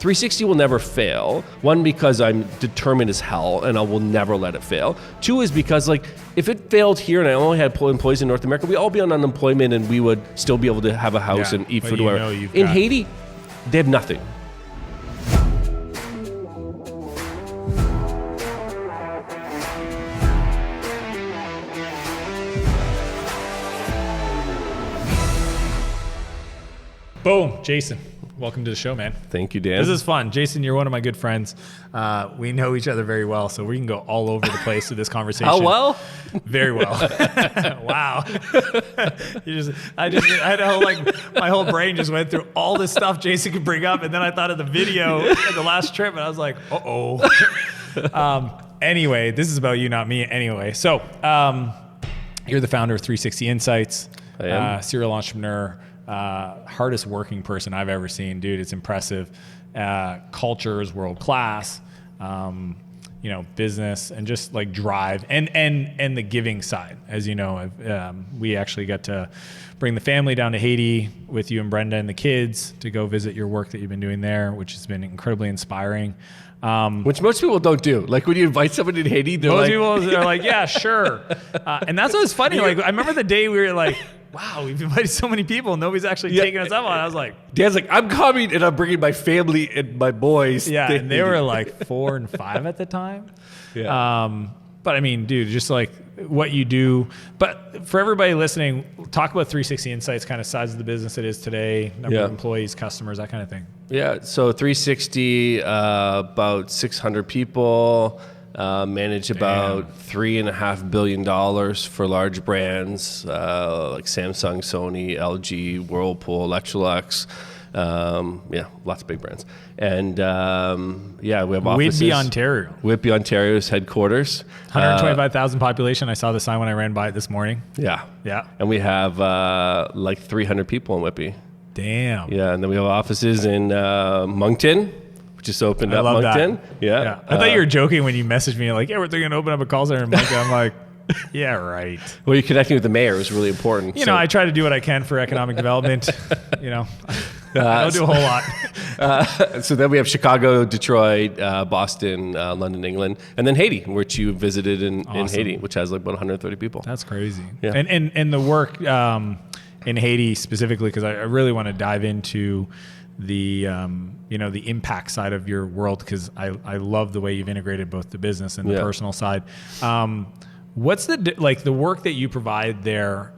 360 will never fail. One, because I'm determined as hell and I will never let it fail. Two is because like if it failed here and I only had employees in North America, we'd all be on unemployment and we would still be able to have a house and eat food. In Haiti, they have nothing. Boom, Jason. Welcome to the show, man. Thank you, Dan. This is fun. Jason, you're one of my good friends. We know each other very well, so we can go all over the place with this conversation. How well? Very well. Wow. I had a whole, my whole brain just went through all this stuff Jason could bring up, and then I thought of the video at the last trip, and I was like, uh-oh. Anyway, this is about you, not me. Anyway, so you're the founder of 360 Insights. I am. Serial entrepreneur. Hardest working person I've ever seen, dude. It's impressive. Culture is world class. Business and just like drive and the giving side. As you know, we actually got to bring the family down to Haiti with you and Brenda and the kids to go visit your work that you've been doing there, which has been incredibly inspiring. Which most people don't do. Like when you invite somebody to Haiti, most people are like, yeah, sure. And that's what's funny. Like I remember the day we were like, wow, we've invited so many people and nobody's actually taking us up on it. I was like, Dan's like, I'm coming and I'm bringing my family and my boys. Yeah, and they were like 4 and 5 at the time. Yeah. But I mean, dude, just like what you do. But for everybody listening, talk about 360 Insights, kind of size of the business it is today, number of employees, customers, that kind of thing. Yeah, so 360, about 600 people. Manage about $3.5 billion for large brands like Samsung, Sony, LG, Whirlpool, Electrolux. Lots of big brands. And we have offices. Whitby, Ontario's headquarters. 125,000 population. I saw the sign when I ran by it this morning. Yeah. Yeah. And we have like 300 people in Whitby. Damn. Yeah, and then we have offices in Moncton. Just opened up Moncton. Yeah. I thought you were joking when you messaged me like, yeah, we're going to open up a call center in Moncton. I'm like, yeah, right. Well, you're connecting with the mayor is really important. You know, I try to do what I can for economic development. I don't do a whole lot. So then we have Chicago, Detroit, Boston, London, England, and then Haiti, which you visited in Haiti, which has like about 130 people. That's crazy. Yeah. And the work in Haiti specifically, because I really want to dive into the the impact side of your world, because I love the way you've integrated both the business and the personal side. What's the work that you provide there,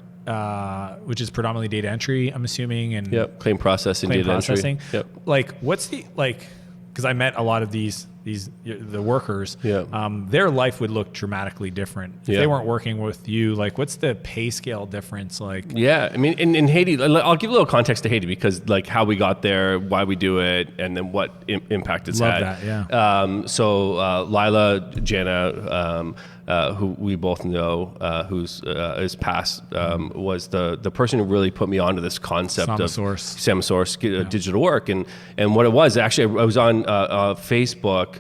which is predominantly data entry, I'm assuming, and claim processing, data processing. entry. Yep. Like what's because I met a lot of the workers, their life would look dramatically different if they weren't working with you. Like, what's the pay scale difference like? Yeah, I mean, in Haiti, I'll give a little context to Haiti, because like how we got there, why we do it, and then what impact it's had. Love that, yeah. So Lila, Jana, who we both know, who's is passed, was the person who really put me onto this concept of Samasource digital work, and what it was actually, I was on Facebook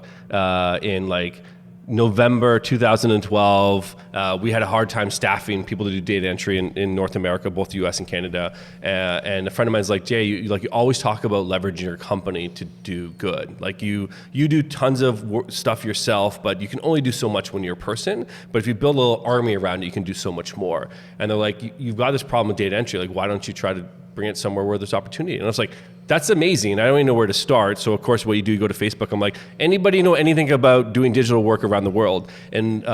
in like November 2012. We had a hard time staffing people to do data entry in North America, both the US and Canada. And a friend of mine is like, Jay, you always talk about leveraging your company to do good. Like you do tons of stuff yourself, but you can only do so much when you're a person. But if you build a little army around it, you can do so much more. And they're like, you've got this problem with data entry. Like, why don't you try to bring it somewhere where there's opportunity? And I was like, that's amazing. I don't even know where to start. So of course, what you do, you go to Facebook. I'm like, anybody know anything about doing digital work around the world? And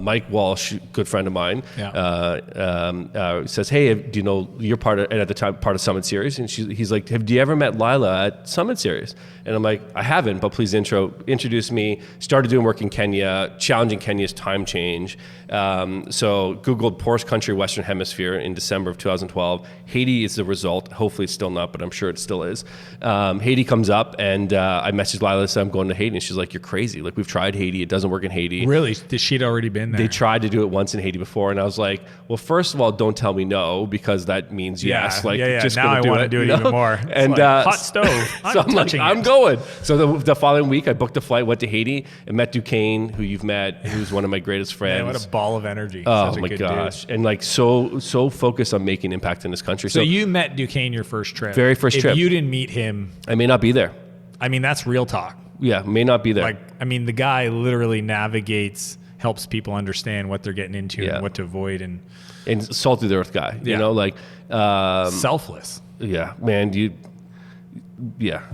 Mike Walsh, good friend of mine, says, hey, do you know, you're part of, and at the time, part of Summit Series? And he's like, have you ever met Lila at Summit Series? And I'm like, I haven't, but please introduce me. Started doing work in Kenya, challenging Kenya's time change. So Googled poorest country, Western Hemisphere in December of 2012. Haiti is the result. Hopefully it's still not, but I'm sure it still is. Haiti comes up, and I messaged Lila and said, I'm going to Haiti. And she's like, you're crazy. Like, we've tried Haiti. It doesn't work in Haiti. Really? She'd already been there? They tried to do it once in Haiti before. And I was like, well, first of all, don't tell me no, because that means yes. Like, just now I want to do it even more. It's and like, hot stove. So I'm like, I'm going. So the following week, I booked a flight, went to Haiti, and met Duquesne, who you've met, who's one of my greatest friends. Man, what a ball of energy. Oh my gosh. Dude. And like so focused on making impact in this country. So you met Duquesne your first trip. Very first trip. If you didn't meet him, I may not be there. I mean, that's real talk. Yeah, may not be there. Like, I mean, the guy literally helps people understand what they're getting into and what to avoid. And salt of the earth guy, you know, like selfless. Yeah, man,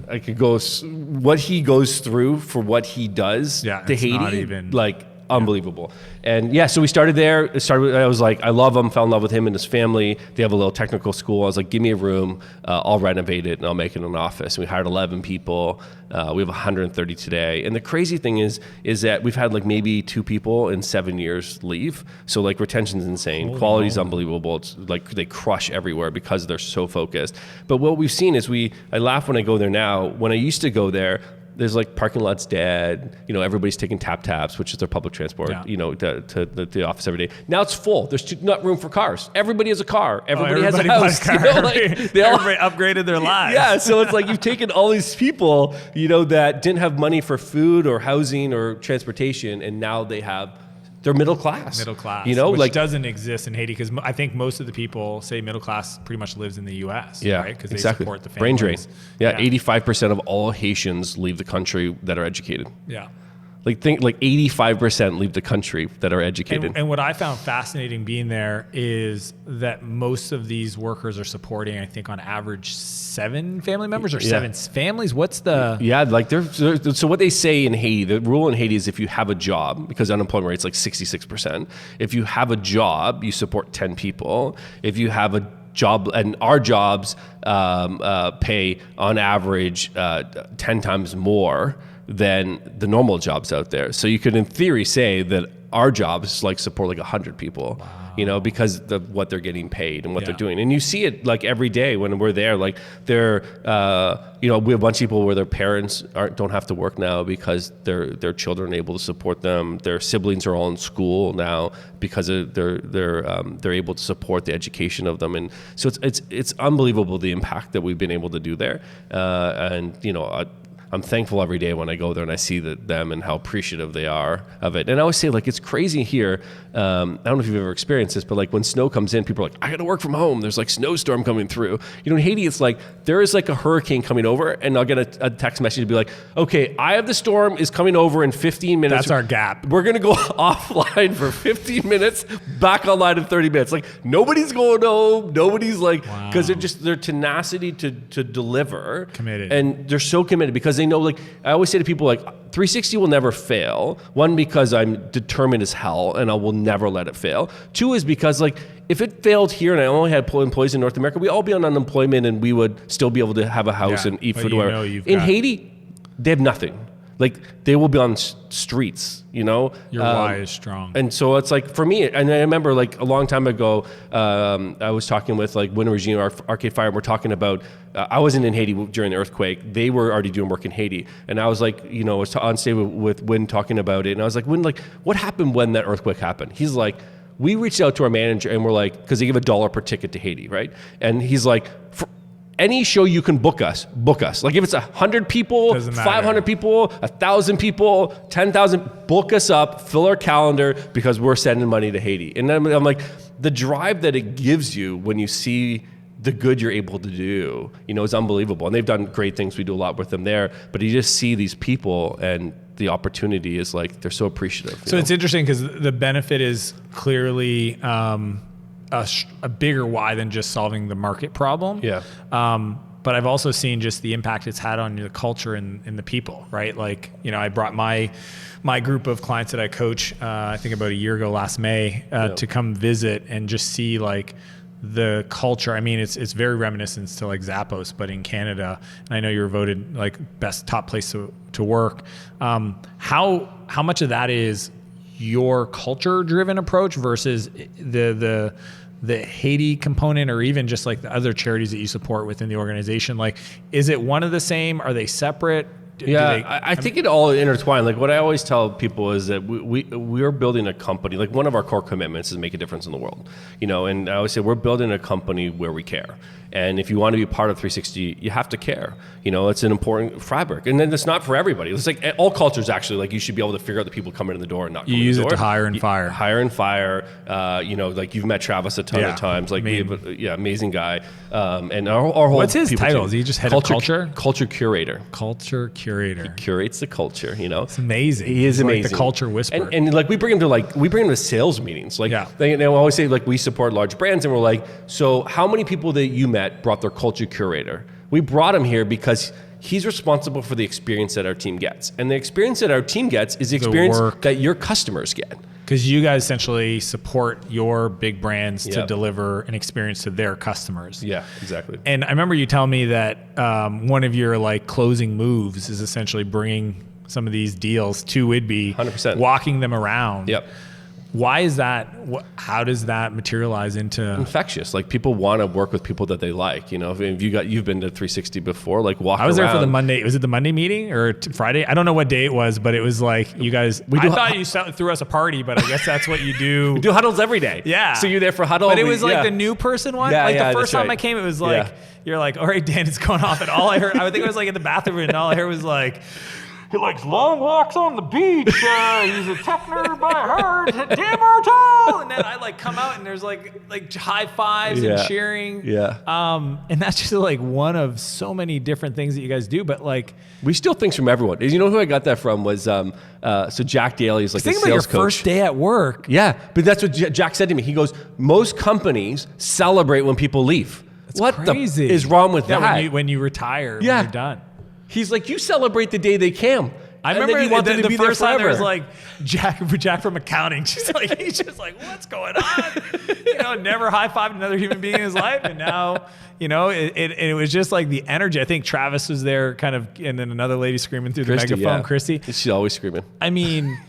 I could go what he goes through for what he does to Haiti, not even, like unbelievable. And so we started there. I was like, I love him, fell in love with him and his family. They have a little technical school. I was like, give me a room, I'll renovate it and I'll make it an office. And we hired 11 people. We have 130 today. And the crazy thing is that we've had like maybe 2 people in 7 years leave. So like retention's insane. Quality's unbelievable. It's like they crush everywhere because they're so focused. But what we've seen is I laugh when I go there now. When I used to go there, there's like parking lots dead. You know, everybody's taking taps, which is their public transport, you know, to the office every day. Now it's full. There's not room for cars. Everybody has a car. Everybody has a house. You know, like, they all upgraded their lives. Yeah. So it's like you've taken all these people, you know, that didn't have money for food or housing or transportation, and now they're middle class. Middle class, you know, which like doesn't exist in Haiti, because I think most of the people say middle class pretty much lives in the U.S. Yeah, right? Because exactly. they support the families. Brain drain. Yeah, 85% of all Haitians leave the country that are educated. Yeah. Like 85% leave the country that are educated. And what I found fascinating being there is that most of these workers are supporting, I think on average, 7 family members or 7 families. What's the... Yeah, like so what they say in Haiti, the rule in Haiti is if you have a job, because unemployment rate's like 66%, if you have a job, you support 10 people. If you have a job, and our jobs pay on average 10 times more than the normal jobs out there. So you could in theory say that our jobs like support like 100 people, you know, because of what they're getting paid and what they're doing. And you see it like every day when we're there, like they're, you know, we have a bunch of people where their parents don't have to work now because their children are able to support them. Their siblings are all in school now because they're able to support the education of them. And so it's unbelievable the impact that we've been able to do there. And, you know, I'm thankful every day when I go there and I see them and how appreciative they are of it. And I always say, like, it's crazy here. I don't know if you've ever experienced this, but like when snow comes in, people are like, I got to work from home. There's like snowstorm coming through. You know, in Haiti, it's like there is like a hurricane coming over, and I'll get a text message to be like, okay, I have the storm is coming over in 15 minutes. That's our gap. We're going to go offline for 15 minutes, back online in 30 minutes. Like nobody's going home. Nobody's like, because their tenacity to deliver. Committed. And they're so committed because they know, like, I always say to people, like, 360 will never fail. 1, because I'm determined as hell and I will never let it fail. 2 is because, like, if it failed here and I only had employees in North America, we'd all be on unemployment and we would still be able to have a house and eat food. In Haiti, they have nothing. Like, they will be on streets, you know? Your why is strong. And so it's like, for me, and I remember like a long time ago, I was talking with like Win Regime, Arcade Fire, and we're talking about, I wasn't in Haiti during the earthquake. They were already doing work in Haiti. And I was like, you know, I was on stage with Win talking about it. And I was like, Win, like, what happened when that earthquake happened? He's like, we reached out to our manager and we're like, because they give $1 per ticket to Haiti, right? And he's like, for any show you can book us. Like if it's 100 people, 500 people, 1,000 people, 10,000, book us up, fill our calendar because we're sending money to Haiti. And then I'm like, the drive that it gives you when you see the good you're able to do, you know, is unbelievable. And they've done great things. We do a lot with them there, but you just see these people and the opportunity is like, they're so appreciative. So it's interesting because the benefit is clearly, a bigger why than just solving the market problem. Yeah. But I've also seen just the impact it's had on the culture and the people, right? Like, you know, I brought my group of clients that I coach, I think about a year ago, last May, to come visit and just see like the culture. I mean, it's very reminiscent to like Zappos, but in Canada. And I know you were voted like best top place to work. How much of that is your culture driven approach versus the Haiti component, or even just like the other charities that you support within the organization? Like, is it one of the same? Are they separate? I think it all intertwined. Like what I always tell people is that we're building a company. Like one of our core commitments is make a difference in the world. And I always say we're building a company where we care. And if you want to be part of 360, you have to care. It's an important fabric. And then it's not for everybody. It's like all cultures actually, like you should be able to figure out the people coming in the door and not come in the door. You use it to hire and fire. Hire and fire. Like you've met Travis a ton of times. Like, amazing guy. And our whole What's his title? Is he just head of culture? Culture curator. Culture curator. He curates the culture, It's amazing. He is amazing. Like the culture whisperer. And like we bring him to sales meetings. Like they always say like we support large brands and we're like, so how many people that you met brought their culture curator? We brought him here because he's responsible for the experience that our team gets. And the experience that our team gets is the experience that your customers get. Because you guys essentially support your big brands to deliver an experience to their customers. Yeah, exactly. And I remember you telling me that one of your like closing moves is essentially bringing some of these deals to Whidbey, 100%. Walking them around. Yep. Why is that? How does that materialize into infectious? Like people want to work with people that they like. If you've been to 360 before, like walk around. I was there for the Monday. Was it the Monday meeting or Friday? I don't know what day it was, but it was like you guys. I thought you threw us a party, but I guess that's what you do. We do huddles every day. Yeah. So you're there for huddle. But it was like the new person one. Yeah, like the first time I came, it was like you're like, all right, Dan, it's going off, and all I heard, I think it was like in the bathroom, and all I heard was like. He likes long walks on the beach. He's a tech nerd by heart. Damn Martell! And then I like come out and there's like high fives and cheering. Yeah. And that's just like one of so many different things that you guys do. But like we steal things from everyone. You know who I got that from was so Jack Daly is like the sales coach. Think about your first day at work. Yeah, but that's what Jack said to me. He goes, most companies celebrate when people leave. That's what crazy. Is wrong with that? When you retire, when you're done. He's like, you celebrate the day they came. I remember the first time there was like Jack from accounting. He's just like, what's going on? Never high-fived another human being in his life. And now, it was just like the energy. I think Travis was there kind of, and then another lady screaming through the megaphone, Christy. She's always screaming. I mean,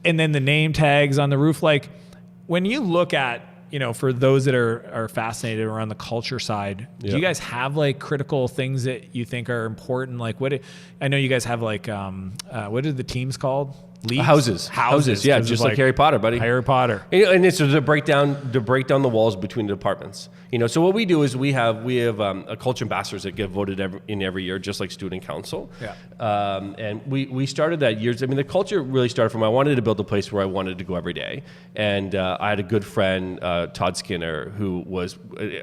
and then the name tags on the roof. Like when you look at, for those that are fascinated around the culture side, do you guys have like critical things that you think are important? Like I know you guys have like, what are the teams called? Leagues? Houses. Yeah, just like Harry Potter, buddy. Harry Potter. And it's to break down the walls between the departments. So what we do is we have a culture ambassadors that get voted every year, just like student council. Yeah. And we started that years. I mean, the culture really started from I wanted to build a place where I wanted to go every day, and I had a good friend, Todd Skinner, who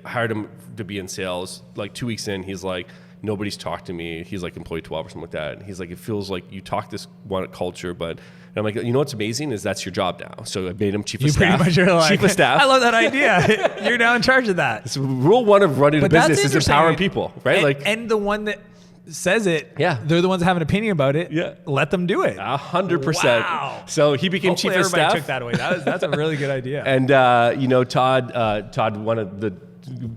hired him to be in sales. Like 2 weeks in, he's like, nobody's talked to me. He's like employee 12 or something like that. And he's like, it feels like you talk this one culture, but and I'm like, what's amazing is that's your job now. So I made him chief of staff. You pretty much are like, chief of staff. I love that idea. You're now in charge of that. So rule one of running a business is empowering people, right? And the one that says it, they're the ones that have an opinion about it. Yeah, let them do it. 100%. Wow. So he became chief of staff. Everybody took that away. That's a really good idea. And Todd, one of the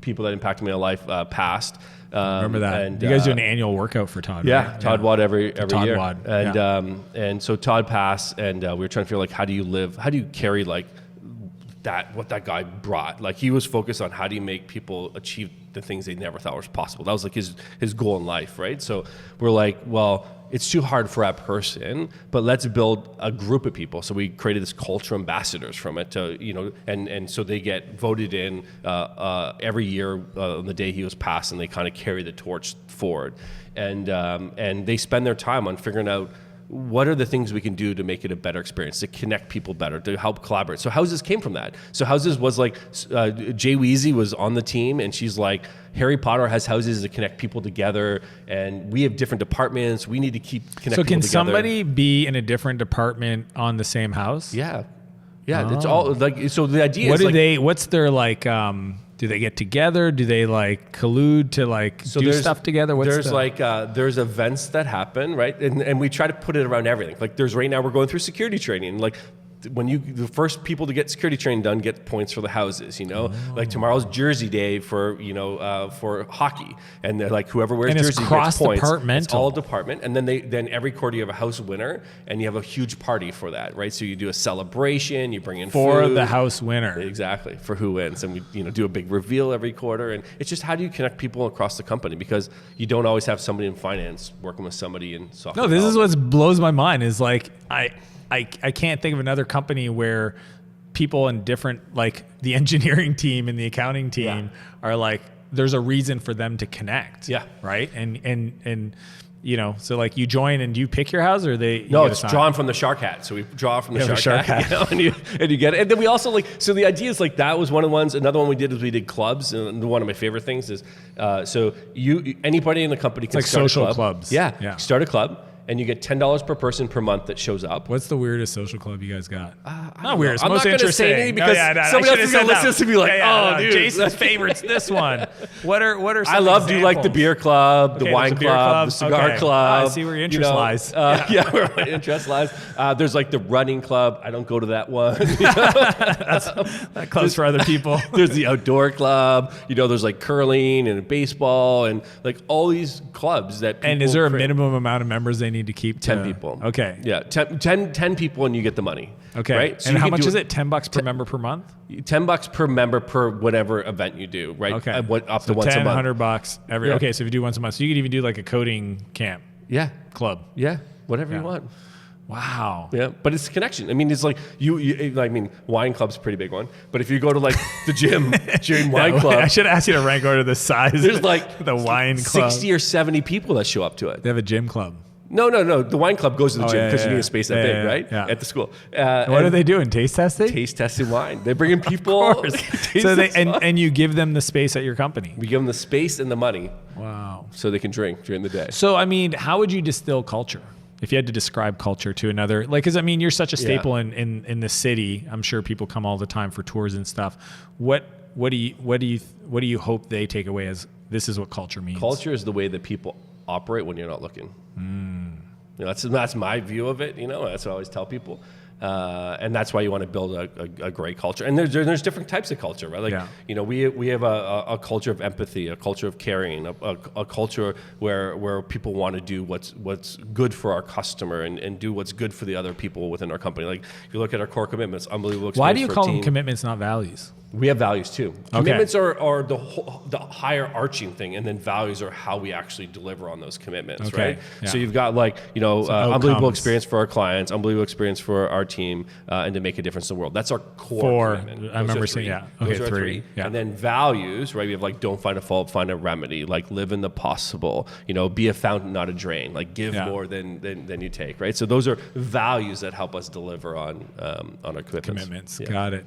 people that impacted my life, passed. Remember that. And you guys do an annual workout for Todd. Yeah, right? Todd Watt every year. Wad. And so Todd passed, and we were trying to figure like how do you carry like what that guy brought. Like he was focused on how do you make people achieve the things they never thought was possible. That was like his goal in life, right? So we're like, well, it's too hard for that person, but let's build a group of people. So we created this culture ambassadors from it to, and so they get voted in every year on the day he was passed, and they kind of carry the torch forward. And they spend their time on figuring out what are the things we can do to make it a better experience, to connect people better, to help collaborate. So Houses came from that. So Houses was like, Jay Weezy was on the team, and she's like, Harry Potter has houses to connect people together, and we have different departments. We need to keep connecting people together. So can somebody be in a different department on the same house? Yeah. Yeah, It's all like, so the idea is what's their like, do they get together? Do they like collude to like do stuff together? There's events that happen, right? And we try to put it around everything. Like right now we're going through security training. Like the first people to get security training done get points for the houses, like tomorrow's jersey day for hockey, and they're like whoever wears jersey gets points. It's all department, and then every quarter you have a house winner, and you have a huge party for that, right? So you do a celebration, you bring in for food. The house winner, exactly, for who wins, and we do a big reveal every quarter, and it's just how do you connect people across the company, because you don't always have somebody in finance working with somebody in software. No, this is what blows my mind is like I can't think of another company where people in different, like the engineering team and the accounting team are like, there's a reason for them to connect. Yeah. Right. And so like you join and do you pick your house or No, it's drawn from the shark hat. So we draw from the shark hat. And you get it. And then we also so the idea is like that was one of the ones. Another one we did is we did clubs. And one of my favorite things is, so anybody in the company can start social a club. Clubs. Yeah. Start a club. And you get $10 per person per month that shows up. What's the weirdest social club you guys got? Not weirdest. I'm most not interesting. Say anything because somebody else is going to listen to me like, dude. Jason's favorite's this one. What are some I love examples? Do like the beer club, the wine club, the cigar club. I see where your interest lies. Where my interest lies. There's like the running club. I don't go to that one. That club's for other people. There's the outdoor club. There's like curling and baseball and like all these clubs that people And is there a minimum amount of members they need to keep? 10 people. Okay. Yeah. 10 people and you get the money. Okay. Right? So and how much is it? $10 per member per month? $10 per member per whatever event you do, right? Okay. Up to once a month. $100 every. Yeah. Okay. So if you do once a month, so you could even do like a coding camp. Yeah. Club. Yeah. Whatever you want. Wow. Yeah, but it's a connection. I mean, it's like wine club's a pretty big one. But if you go to like the gym, wine club. I should ask you to rank order the size. There's like the wine club. 60 or 70 people that show up to it. They have a gym club. No. The wine club goes to the gym because you need a space that big, right? Yeah. At the school. What are they doing? Taste testing? Taste testing wine. They bring in people. So and you give them the space at your company. We give them the space and the money. Wow. So they can drink during the day. So I mean, how would you distill culture? If you had to describe culture to another, because I mean, you're such a staple in the city. I'm sure people come all the time for tours and stuff. What do you hope they take away as this is what culture means? Culture is the way that people operate when you're not looking. That's my view of it. That's what I always tell people. And that's why you want to build a great culture. And there's different types of culture, right? We have a culture of empathy, a culture of caring, a culture where people want to do what's good for our customer and do what's good for the other people within our company. Like you look at our core commitments, unbelievable experience. Why do you call them commitments, not values? We have values too. Commitments are the higher arching thing, and then values are how we actually deliver on those commitments, right? Yeah. So you've got unbelievable experience for our clients, unbelievable experience for our team, and to make a difference in the world. That's our core commitment. I remember saying, those are three. Yeah. And then values, right? We have don't find a fault, find a remedy. Live in the possible. Be a fountain, not a drain. Give more than you take, right? So those are values that help us deliver on our commitments. Yeah. Got it.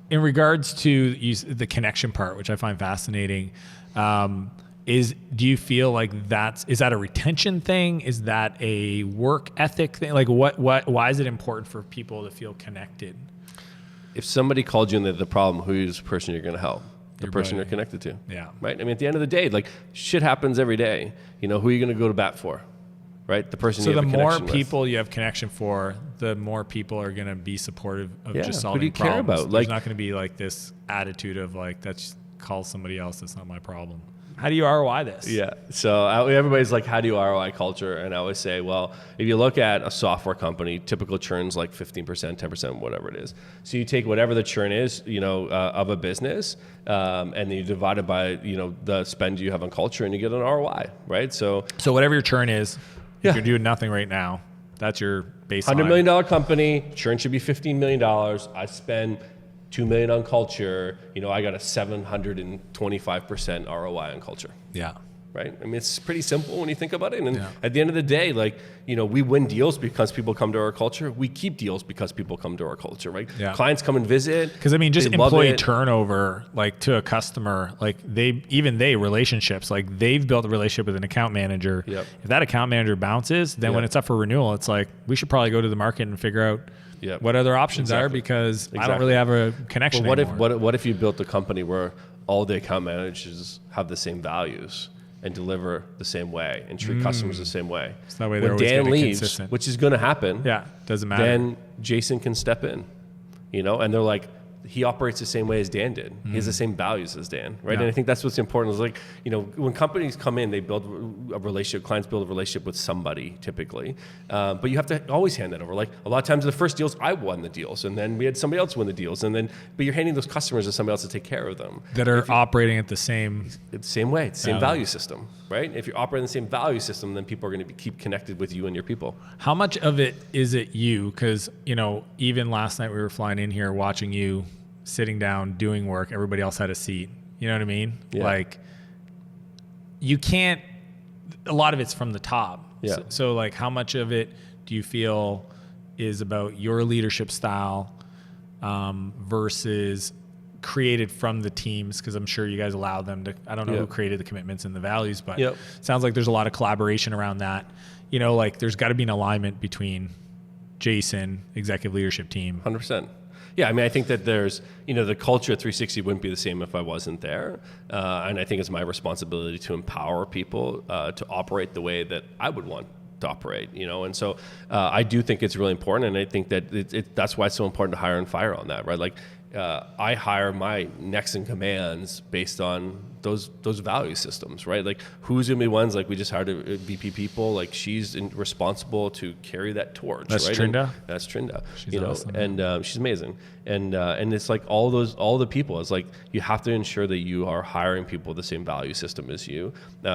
In regards to the connection part, which I find fascinating, do you feel like is that a retention thing? Is that a work ethic thing? Why is it important for people to feel connected? If somebody called you and they're the problem, who's the person you're going to help? The person you're connected to. Yeah. Right? I mean, at the end of the day, shit happens every day. Who are you going to go to bat for? Right? The person you have a connection with. So the more people you have connection for, the more people are going to be supportive of just solving who do you problems. Care about? There's not going to be this attitude of that's call somebody else. That's not my problem. How do you ROI this? Yeah. So everybody's like, how do you ROI culture? And I always say, well, if you look at a software company, typical churn's 15%, 10%, whatever it is. So you take whatever the churn is, of a business, and then you divide it by, the spend you have on culture, and you get an ROI, right? So whatever your churn is, if you're doing nothing right now, that's your baseline. $100 million company, churn should be $15 million. I spend $2 million on culture. I got a 725% ROI on culture. Yeah. Right? I mean, it's pretty simple when you think about it. And at the end of the day, we win deals because people come to our culture. We keep deals because people come to our culture, right? Yeah. Clients come and visit. Because just employee turnover, to a customer, relationships, they've built a relationship with an account manager. Yep. If that account manager bounces, then when it's up for renewal, it's we should probably go to the market and figure out what other options are because I don't really have a connection anymore. What if you built a company where all the account managers have the same values? and deliver the same way and treat customers the same way. So that way when Dan leaves, which is going to happen, doesn't matter. Then Jason can step in, and they're like, he operates the same way as Dan did. He has the same values as Dan, right? Yeah. And I think that's what's important is like, when companies come in, they build a relationship, clients build a relationship with somebody typically. But you have to always hand that over. Like a lot of times the first deals, I won the deals and then we had somebody else win the deals. But you're handing those customers to somebody else to take care of them. That are operating at the same way, same value system, right? If you're operating the same value system, then people are going to keep connected with you and your people. How much of it is it you? Because, even last night we were flying in here watching you sitting down, doing work, everybody else had a seat. You know what I mean? Yeah. Like, you can't, a lot of it's from the top. Yeah. So like, how much of it do you feel is about your leadership style versus created from the teams? Because I'm sure you guys allow them to, I don't know who created the commitments and the values, but it sounds like there's a lot of collaboration around that. Like there's got to be an alignment between Jason, executive leadership team. 100%. Yeah, I mean, I think that there's, the culture at 360 wouldn't be the same if I wasn't there. And I think it's my responsibility to empower people to operate the way that I would want to operate, And so I do think it's really important. And I think that that's why it's so important to hire and fire on that, right? Like I hire my next in commands based on those value systems, right? Like who's gonna be ones, like we just hired a VP people, like she's responsible to carry that torch. That's right? Trinda. That's Trinda. She's awesome. And she's amazing. And it's like all the people. It's like you have to ensure that you are hiring people with the same value system as you,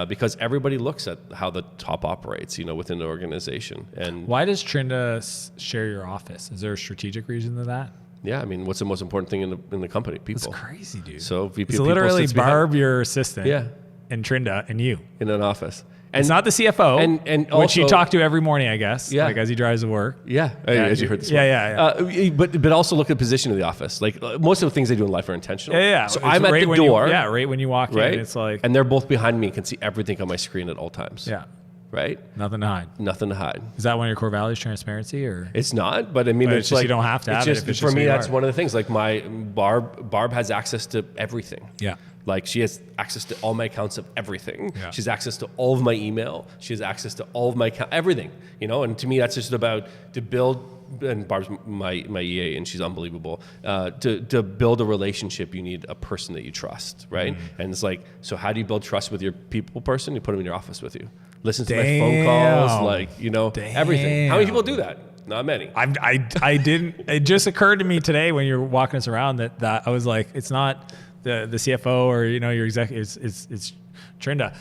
because everybody looks at how the top operates, within the organization. And why does Trinda share your office? Is there a strategic reason to that? Yeah, I mean, what's the most important thing in the company? People. That's crazy, dude. So VP it's literally Barb, your assistant, and Trinda, and you in an office. And it's not the CFO, and which also, you talk to every morning, I guess. Yeah, like as he drives to work. Yeah, as you heard this morning. Yeah. But also look at the position of the office. Like most of the things they do in life are intentional. Yeah. So I'm at the door. Right when you walk in, it's like, and they're both behind me and can see everything on my screen at all times. Yeah. Right? Nothing to hide. Nothing to hide. Is that one of your core values, transparency, or? It's not, but I mean, it's just like, you don't have to have it. For me, that's one of the things. Like my Barb has access to everything. Yeah. Like she has access to all my accounts of everything. Yeah. She has access to all of my email. She has access to all of my everything. And to me, that's just about to build. And Barb's my EA, and she's unbelievable. To build a relationship, you need a person that you trust, right? And it's like, so how do you build trust with your people person? You put them in your office with you. Listen to my phone calls, everything. How many people do that? Not many. I didn't. It just occurred to me today when you were walking us around that I was like, it's not the CFO or your executive. It's Trinda.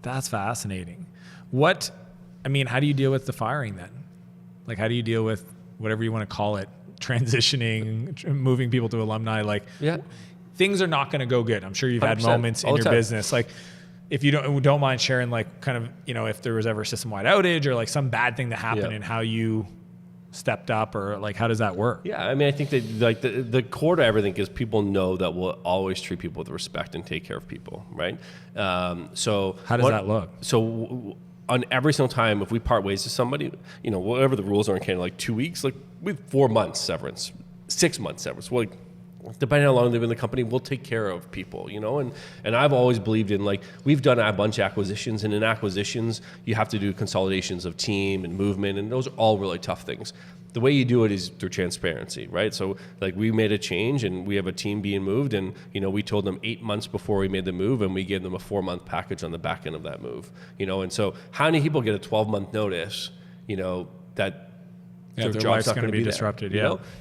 That's fascinating. How do you deal with the firing then? Like, how do you deal with whatever you want to call it, transitioning, moving people to alumni? Like, things are not going to go good. I'm sure you've had moments in your business. Like, if you don't mind sharing, like, kind of, if there was ever a system-wide outage or like some bad thing that happened and how you stepped up, or like, how does that work? Yeah, I mean, I think that like the core to everything is people know that we'll always treat people with respect and take care of people, right? So how does that look? So on every single time, if we part ways with somebody, whatever the rules are in Canada, like 2 weeks, like with 4 months severance, 6 months severance, well, like, depending on how long they've been in the company, we'll take care of people, and I've always believed in, like, we've done a bunch of acquisitions, and in acquisitions, you have to do consolidations of team and movement, and those are all really tough things. The way you do it is through transparency, right? So like we made a change and we have a team being moved, and we told them 8 months before we made the move, and we gave them a 4-month package on the back end of that move, and so how many people get a 12-month notice, that their job's not going to be disrupted,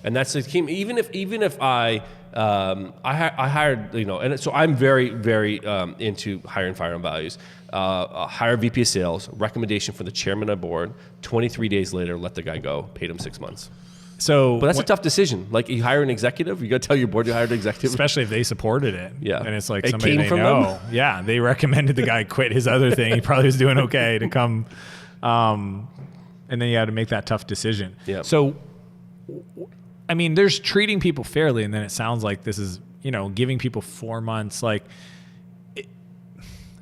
and that's the key. Even if I hired, and so I'm very, very into hire and fire on values. Hire VP of sales, recommendation for the chairman of board, 23 days later, let the guy go, paid him 6 months. So, but that's a tough decision. Like, you hire an executive, you got to tell your board you hired an exective. Especially if they supported it. Yeah. And it's like it somebody came they from know. Them? Yeah. They recommended the guy quit his other thing. He probably was doing okay to come. And then you had to make that tough decision. Yeah. So, I mean, there's treating people fairly, and then it sounds like this is, giving people 4 months. Like,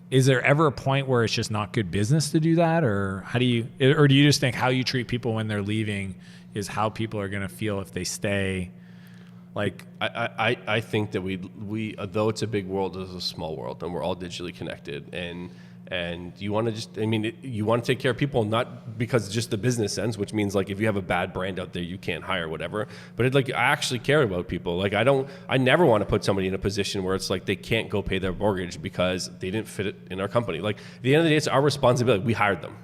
is there ever a point where it's just not good business to do that? Or do you just think how you treat people when they're leaving is how people are going to feel if they stay? Like, I think that we though it's a big world, it's a small world, and we're all digitally connected, and you want to you want to take care of people, not because it's just the business sense, which means like if you have a bad brand out there, you can't hire, whatever. But I actually care about people. Like I never want to put somebody in a position where it's like they can't go pay their mortgage because they didn't fit it in our company. Like at the end of the day, it's our responsibility. We hired them.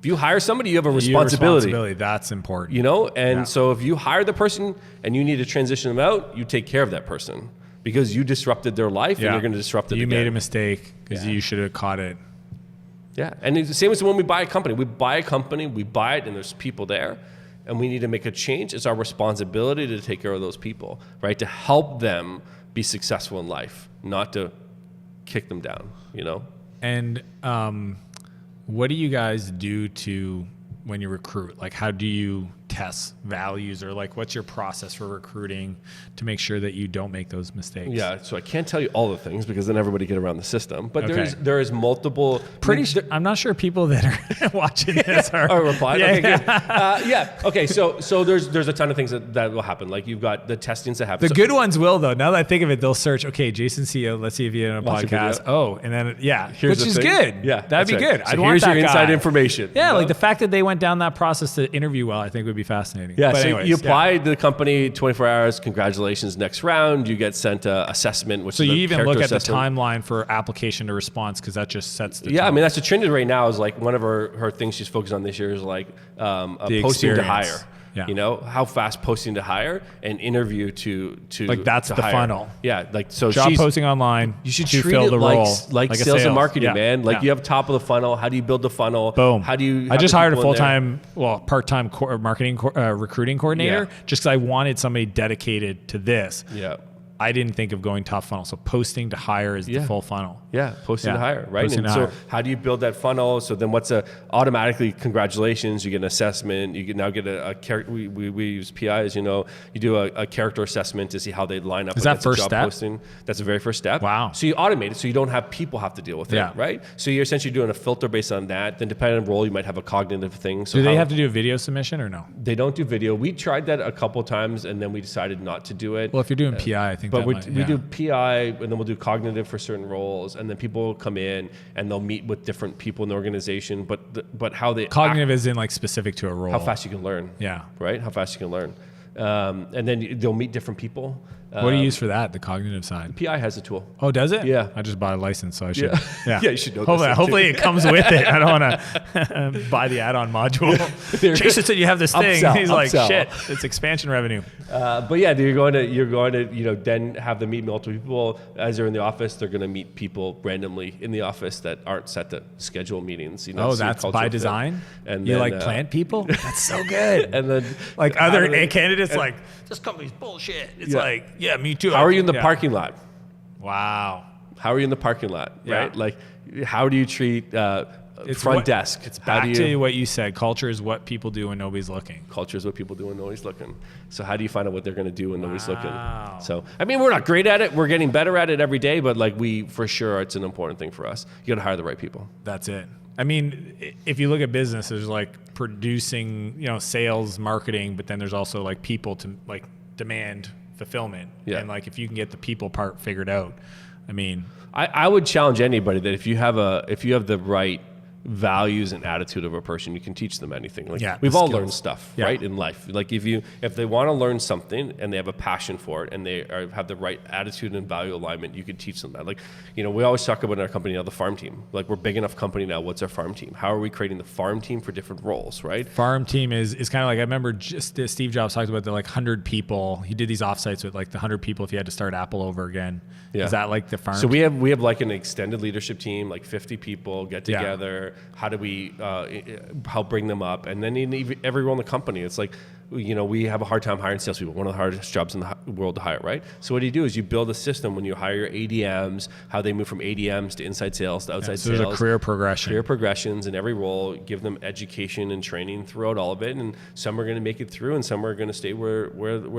If you hire somebody, you have a responsibility. That's important. You know, and so if you hire the person and you need to transition them out, you take care of that person because you disrupted their life and you're going to disrupt it again. You made a mistake because you should have caught it. Yeah, and it's the same as when we buy a company. We buy a company, we buy it, and there's people there, and we need to make a change. It's our responsibility to take care of those people, right? To help them be successful in life, not to kick them down, you know? And what do you guys do when you recruit? Like, how do you test values, or like what's your process for recruiting to make sure that you don't make those mistakes? Yeah, so I can't tell you all the things because then everybody get around the system. But there is multiple. I'm not sure people that are watching this are replying. Okay, good. Okay, so there's a ton of things that will happen. Like you've got the testings that happen. The good ones will though. Now that I think of it, they'll search. Okay, Jason CEO. Let's see if you're in a podcast. Oh, and then which is good. Yeah, that'd be good. So here's your inside information. Yeah, like the fact that they went down that process to interview well, I think would be fascinating. Yeah, but anyways, you apply to the company, 24 hours, congratulations, next round, you get sent an assessment, which so is you even look at the timeline for application to response, because that just sets the tone. I mean, that's the trend right now is like one of her things she's focused on this year is like posting to hire. Yeah. You know, how fast posting to hire and interview to like that's to the hire. funnel. Yeah, like so job posting online. You should to treat fill it the role like sales and marketing, man. Like you have top of the funnel. How do you build the funnel? Boom. How do you? I just hired a full-time, part-time marketing recruiting coordinator just because I wanted somebody dedicated to this. Yeah. I didn't think of going top funnel. So posting to hire is the full funnel. Yeah, posting to hire, right? Posting and so how do you build that funnel? So then automatically, congratulations, you get an assessment. You can now get a character. We use PIs, you know, you do a character assessment to see how they line up with that first job step? posting. That's the very first step. Wow. So you automate it so you don't have people have to deal with it, right? So you're essentially doing a filter based on that. Then depending on role, you might have a cognitive thing. So do they have to do a video submission or no? They don't do video. We tried that a couple times and then we decided not to do it. Well, if you're doing PI, I think but we do PI and then we'll do cognitive for certain roles, and then people will come in and they'll meet with different people in the organization. But how they cognitive is in like specific to a role. How fast you can learn. Yeah. Right. How fast you can learn, and then they'll meet different people. What do you use for that? The cognitive side. PI has a tool. Oh, does it? Yeah. I just bought a license, so I should. Yeah, you should know. Hopefully it comes with it. I don't want to buy the add-on module. Jason said you have this thing. He's like, shit, it's expansion revenue. But yeah, you're going to then have them meet multiple people as they're in the office. They're going to meet people randomly in the office that aren't set to schedule meetings. You know, that's by design. And you then, plant people. That's so good. And then like other candidates, like this company's bullshit. It's like. Yeah, me too. How are you in the parking lot? Wow. How are you in the parking lot? Right? Like, how do you treat front desk? It's back to what you said. Culture is what people do when nobody's looking. Culture is what people do when nobody's looking. So how do you find out what they're going to do when nobody's looking? So, I mean, we're not great at it. We're getting better at it every day, but like for sure, it's an important thing for us. You got to hire the right people. That's it. I mean, if you look at business, there's like producing, sales, marketing, but then there's also like people to like demand fulfillment. And like if you can get the people part figured out, I mean, I would challenge anybody that if you have the right values and attitude of a person, you can teach them anything. Like we've all learned stuff, right, in life. Like if they want to learn something and they have a passion for it and they have the right attitude and value alignment, you can teach them that. Like, we always talk about in our company now the farm team. Like we're a big enough company now. What's our farm team? How are we creating the farm team for different roles, right? Farm team is kind of like, I remember just Steve Jobs talked about the like 100 people. He did these offsites with like the 100 people if you had to start Apple over again. Yeah. Is that like the farm? So we have like an extended leadership team, like 50 people get together. How do we help bring them up? And then in every role in the company, it's like, we have a hard time hiring salespeople. One of the hardest jobs in the world to hire, right? So what do? Is you build a system when you hire your ADMs, how they move from ADMs to inside sales to outside sales. There's a career progression. Career progressions in every role. Give them education and training throughout all of it. And some are going to make it through, and some are going to stay where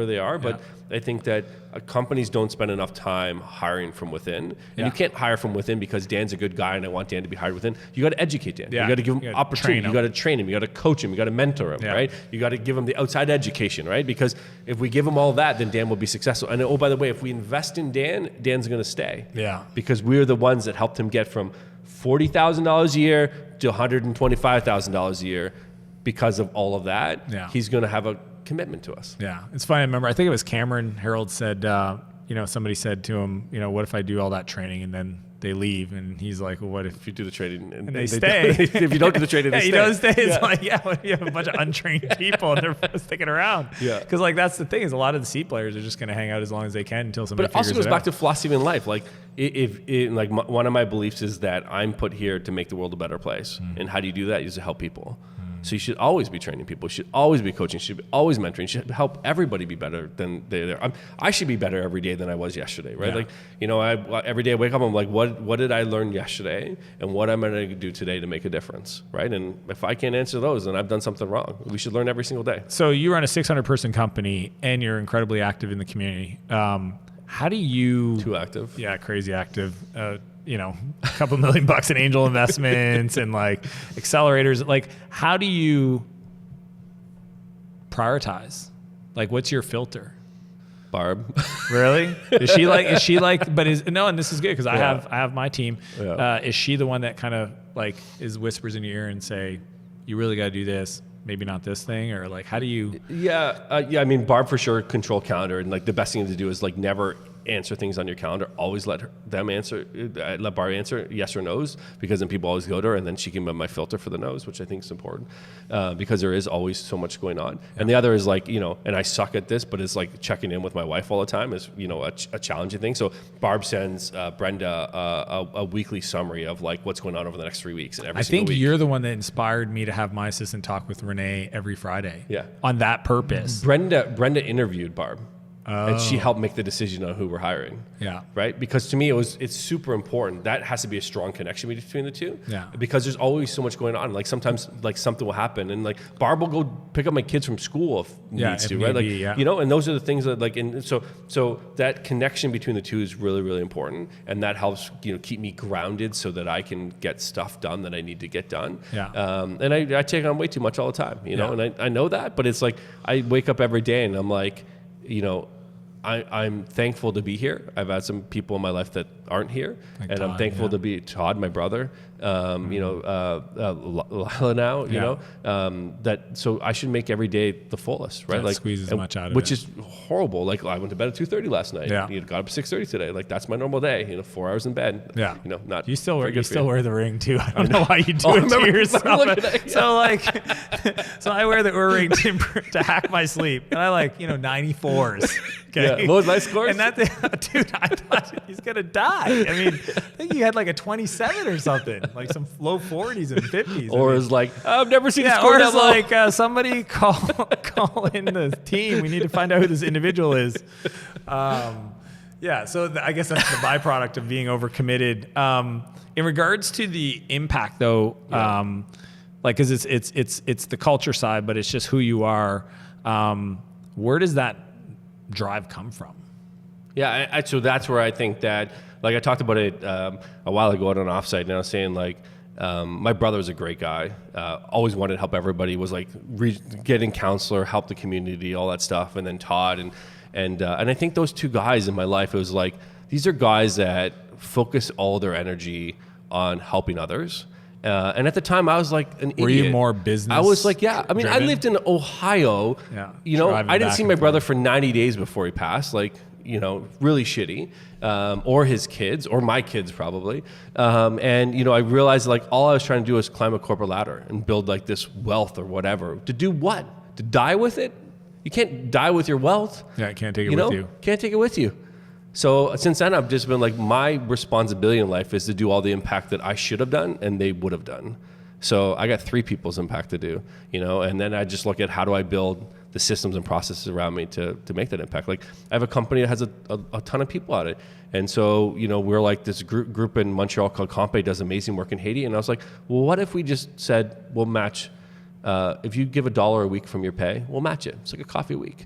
they are. But I think that companies don't spend enough time hiring from within. And you can't hire from within because Dan's a good guy and I want Dan to be hired within. You got to educate Dan. You got to give him opportunity. You got to train him. You got to coach him. You got to mentor him, right? You got to give him the outside tied to education, right? Because if we give him all that, then Dan will be successful. And oh, by the way, if we invest in Dan, Dan's going to stay. Yeah. Because we're the ones that helped him get from $40,000 a year to $125,000 a year. Because of all of that, he's going to have a commitment to us. Yeah. It's funny. I remember, I think it was Cameron Harold said, somebody said to him, what if I do all that training and then they leave? And he's like, well, what if you do the trading and they stay? If you don't do the trading, they stay. You don't stay. It's like, when you have a bunch of untrained people and they're sticking around. Yeah. Because that's the thing is a lot of the C players are just going to hang out as long as they can until somebody figures it out. But it also goes back to to philosophy in life. Like one of my beliefs is that I'm put here to make the world a better place. And how do you do that? Is to help people. So you should always be training people. You should always be coaching. You should be always mentoring. You should help everybody be better than they are. I should be better every day than I was yesterday, right? Yeah. Every day I wake up, I'm like, what did I learn yesterday, and what am I going to do today to make a difference, right? And if I can't answer those, then I've done something wrong. We should learn every single day. So you run a 600-person company, and you're incredibly active in the community. How do you? Too active. Yeah, crazy active. A couple $1 million in angel investments and accelerators. How do you prioritize? What's your filter? Barb. Really? Is she and this is good because I have my team. Yeah. Is she the one that kind of is whispers in your ear and say, you really got to do this, maybe not this thing, or how do you? Yeah. I mean, Barb for sure control calendar, and the best thing to do is never answer things on your calendar. Always let Barb answer yes or no's, because then people always go to her, and then she can be my filter for the no's, which I think is important, because there is always so much going on. Yeah. And the other is and I suck at this, but it's checking in with my wife all the time is a challenging thing. So Barb sends Brenda a weekly summary of what's going on over the next 3 weeks, and every single week. You're the one that inspired me to have my assistant talk with Renee every Friday. Yeah. On that purpose. Brenda interviewed Barb. And she helped make the decision on who we're hiring. Yeah. Right? Because to me, it's super important. That has to be a strong connection between the two. Yeah. Because there's always so much going on. Sometimes something will happen, and Barb will go pick up my kids from school if needs to, right? And those are the things that and so that connection between the two is really, really important, and that helps keep me grounded so that I can get stuff done that I need to get done. Yeah. And I take on way too much all the time, and I know that, but it's I wake up every day and I'm like, I'm thankful to be here. I've had some people in my life that aren't here, and Todd, I'm thankful to be Todd, my brother, Lila now, that, so I should make every day the fullest, right? Squeeze as much out of it. Which is horrible. I went to bed at 2:30 last night. Yeah. Got up at 6:30 today. That's my normal day, 4 hours in bed. Yeah. Not you still wear the ring too. I don't know why you do it to yourself. So I wear the ring to hack my sleep, and I 94s. Okay. Yeah. What was my score? And that, dude, I thought he's gonna die. I mean, I think he had a 27 or something, some low 40s and 50s. Or it's I've never seen a score that low. Or it's somebody call in the team. We need to find out who this individual is. So I guess that's the byproduct of being overcommitted. In regards to the impact, though, because it's the culture side, but it's just who you are. Where does that drive come from? Yeah, so that's where I think that, I talked about it a while ago at an offsite, and I was saying, my brother's a great guy, always wanted to help everybody, was getting counselor, help the community, all that stuff, and then Todd, and I think those two guys in my life, it was these are guys that focus all their energy on helping others. And at the time, I was an idiot. Were you more business? I was yeah. I mean, driven? I lived in Ohio. Yeah. I didn't see my brother for 90 days before he passed. Really shitty. Or his kids, or my kids probably. And I realized all I was trying to do was climb a corporate ladder and build this wealth or whatever. To do what? To die with it? You can't die with your wealth. Yeah, you can't take it with you. Can't take it with you. So since then, I've just been my responsibility in life is to do all the impact that I should have done and they would have done. So I got 3 people's impact to do, and then I just look at how do I build the systems and processes around me to make that impact. I have a company that has a ton of people at it. And so, we're this group in Montreal called Compe does amazing work in Haiti. And I was well, what if we just said, we'll match, if you give $1 a week from your pay, we'll match it. It's like a coffee week.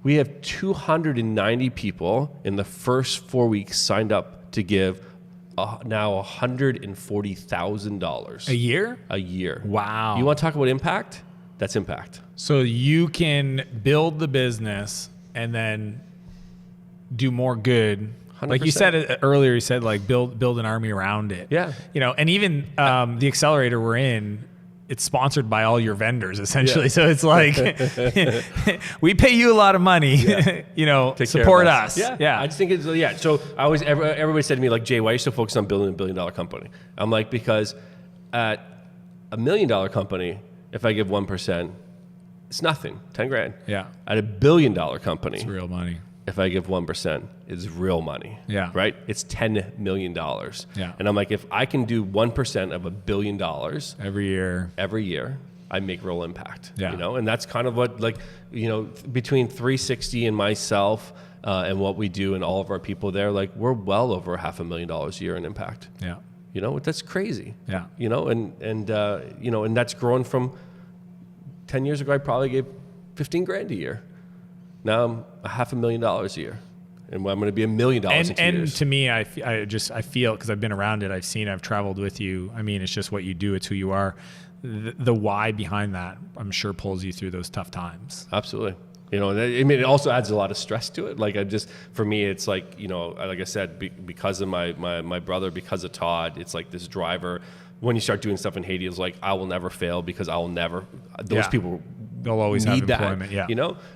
We have 290 people in the first 4 weeks signed up to give now $140,000. A year? A year. Wow. You want to talk about impact? That's impact. So you can build the business and then do more good. 100%. Like you said earlier, you said like build an army around it. Yeah. And even the accelerator we're in, it's sponsored by all your vendors essentially. Yeah. So it's like, we pay you a lot of money, support us. Yeah. I just think it's, So everybody said to me like, Jay, why are you so focused on building $1 billion company? I'm like, because at $1 million company, if I give 1%, it's nothing, 10 grand. Yeah. At $1 billion company, it's real money. If I give 1%, it's real money. Yeah. Right? It's $10 million. Yeah. And I'm like, if I can do 1% of $1 billion every year, I make real impact. Yeah. And that's kind of what, between 360 and myself and what we do and all of our people there, like we're well over $500,000 a year in impact. Yeah. That's crazy. Yeah. And that's grown from 10 years ago, I probably gave 15 grand a year. Now I'm $500,000 a year, and I'm going to be $1 million in 2 years. And to me, I feel, because I've been around it, I've traveled with you. I mean, it's just what you do. It's who you are. The why behind that, I'm sure, pulls you through those tough times. Absolutely. It also adds a lot of stress to it. Like for me, it's like, like I said, because of my brother, because of Todd, it's like this driver. When you start doing stuff in Haiti, it's like, I will never fail because I will never, those people, they'll always need have employment.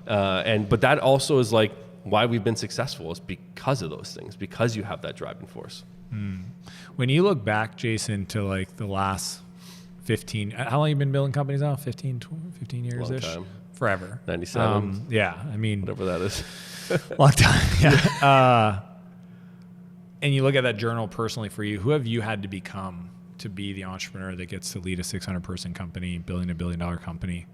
That, but that also is like why we've been successful is because of those things, because you have that driving force. When you look back, Jason, to like the last 15, how long have you been building companies now? 15 years-ish? Long time. Forever. 97. Yeah. I mean, whatever that is. Long time. Yeah. And you look at that journal personally for you, who have you had to become to be the entrepreneur that gets to lead a 600-person company, building $1 billion company?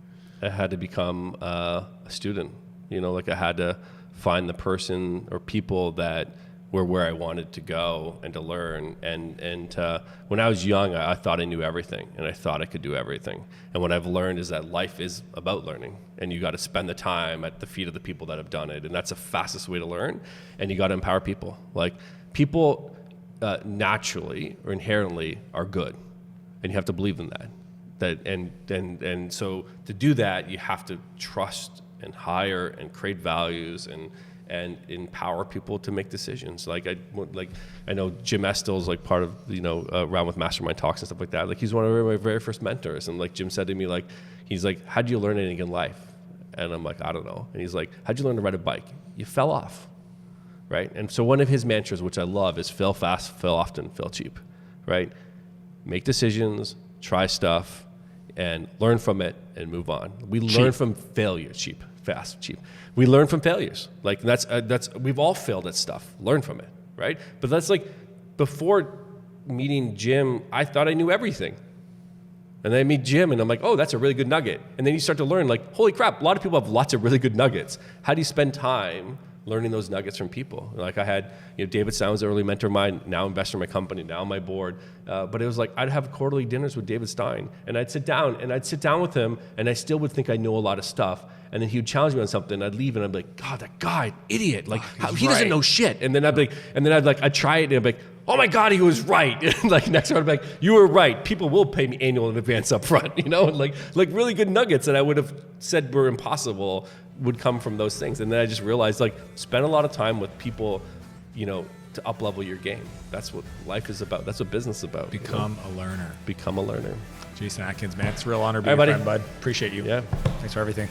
I had to become a student. I had to find the person or people that were where I wanted to go and to learn. And when I was young, I thought I knew everything, and I thought I could do everything. And what I've learned is that life is about learning, and you got to spend the time at the feet of the people that have done it, and that's the fastest way to learn. And you got to empower people. Like people naturally or inherently are good, and you have to believe in that. And so to do that, you have to trust and hire and create values and empower people to make decisions. I know Jim Estel's like part of around with mastermind talks and stuff like that. Like he's one of my very first mentors, and like Jim said to me, like he's like, how'd you learn anything in life? And I'm like, I don't know. And he's like, how'd you learn to ride a bike? You fell off, right? And so one of his mantras, which I love, is fail fast, fail often, fail cheap, right? Make decisions, try stuff, and learn from it and move on. We learn from failure, fast, cheap. We learn from failures. Like that's we've all failed at stuff. Learn from it, right? But that's like before meeting Jim, I thought I knew everything. And then I meet Jim and I'm like, oh, that's a really good nugget. And then you start to learn like, holy crap, a lot of people have lots of really good nuggets. How do you spend time learning those nuggets from people? Like I had, David Stein was an early mentor of mine, now investor in my company, now on my board. But it was like, I'd have quarterly dinners with David Stein and I'd sit down with him and I still would think I know a lot of stuff. And then he would challenge me on something and I'd leave and I'd be like, God, that guy, idiot. Like he doesn't know shit. And then I'd try it and I'd be like, oh my God, he was right. And like next time I'd be like, you were right. People will pay me annual in advance up front, and like really good nuggets that I would have said were impossible would come from those things. And then I just realized like spend a lot of time with people, to up level your game. That's what life is about. That's what business is about. Become a learner. Become a learner. Jason Atkins, man, it's a real honor being your friend, bud. Appreciate you. Yeah. Thanks for everything.